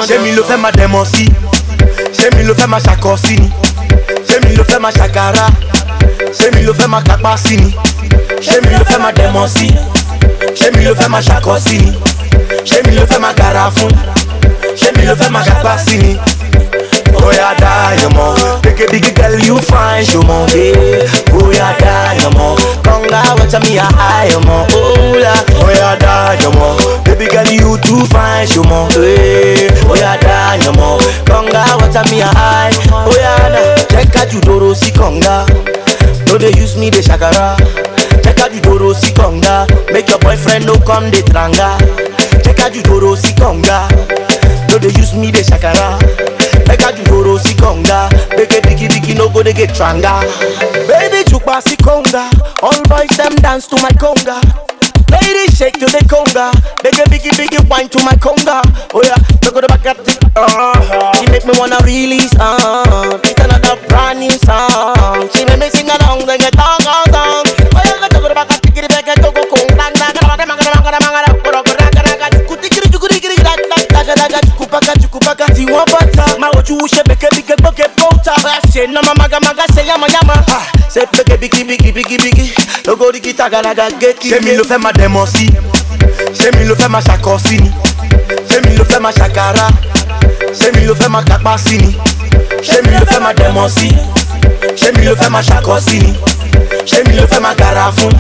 J'ai mis le fait ma démentie, j'ai mis le fait ma chacosini, j'ai mis le fait ma chakara, j'ai mis le fait ma capacini, j'ai mis le fait ma démentie, j'ai mis le fait ma chacosini, j'ai mis le fait ma garafon, j'ai mis le fait ma capacini. Oh yeah, diamond, make a big girl you fine, show mo, yeah. Oh yeah, diamond, Konga watch me a high, mo. Oh yeah, diamond, baby girl you too fine, show mo, yeah. Oh yeah, diamond, Konga watch me a high. Oh yeah, check out you Doro Si Konga, no they use me the shakara. Check out you Doro Si Konga, make your boyfriend no come the tranga. Check out you Doro Si Konga, no they use me the shakara. Check out you Doro Si Konga, make a biggie no go they get tranga. Baby Doro Si Konga, all boys them dance to my conga. Ladies shake to the conga, make a biggie wine to my conga. Oh yeah, look at the back at it. She make me wanna release it's another brand new song. She make me sing along, then get down. Oh yeah, look at the back at it, back at go conga. Say no maga say yama. Say biggie. No go digi taganaga get. J'ai mis le fait ma démentie, j'ai mis le fait ma chacosini, j'ai mis le fait ma chakara, j'ai mis le fait ma capacini, j'ai mis le fait ma démentie, j'ai mis le fait ma chacosini, j'ai mis le fait ma garafon,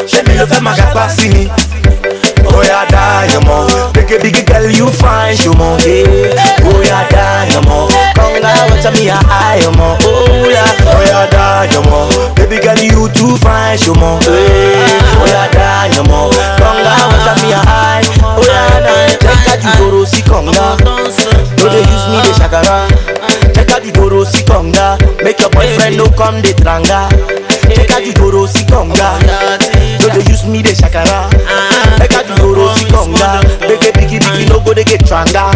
j'ai mis le fait ma capacini. Oh yeah, diamond, make a big girl you fine, show mo, yeah. Oh yeah, diamond, Konga watch me a high, mo. Oh yeah, diamond, baby girl you too fine, show mo, yeah. Oh yeah, diamond, Konga watch me a high. Oh yeah, check out you Doro Si Konga, no they use me the shakara. Check out you Doro Si Konga, make your boyfriend no come the tranga. Check out you Doro Si Konga, no they use me the shakara. Check out you Doro Si Konga, make a biggie no go they get tranga.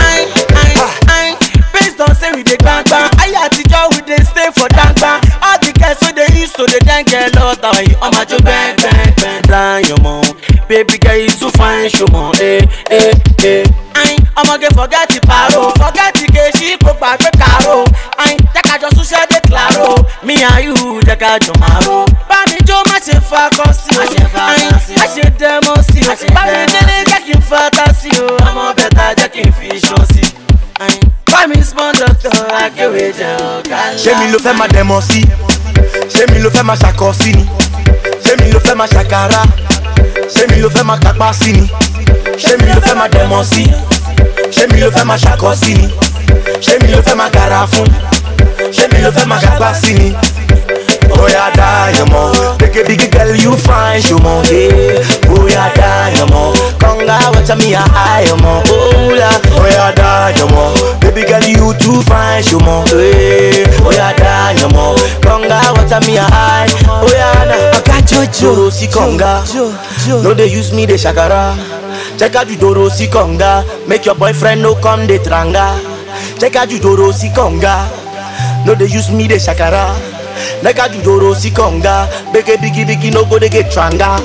Based on say we dey bang. I had to go we dey stay for dangba. All the girls so they used to the dang get lot of you. I'm at your bang. Your mom, baby girl you too fine, show mo, I'ma get forget the paro, forget the case she go back the caro. Take a just share the claro. Me and you, take a tomorrow. Bami jo ma se fa kosi, I se demo si. Bami dele jack fantasy, I'm better jack fish aussi. Bami small doctor, I can wait. J'ai mis le fait ma démentie, j'ai mis le fait ma chacosini, j'ai mis le fait ma chakara, j'ai mis le fait ma capacini, j'ai mis le fait ma démentie, j'ai mis le fait ma chacosini, j'ai mis le fait ma garafon, j'ai mis le fait ma capacini. Oh yeah, diamond, make a big girl you fine, show mo, yeah. Oh yeah, diamond, Konga watch me a high, mo. Oh yeah, diamond, baby girl you too fine, show mo, yeah. Oh yeah, diamond, Konga watch me a high. Oh yeah, I got Doro Si Konga, no they use me the shakara. Check out you Doro Si Konga, make your boyfriend no come the tranga. Check out you Doro Si Konga, no they use me the shakara. Like I do Doro Si Konga, make a biggie no go they get tranga.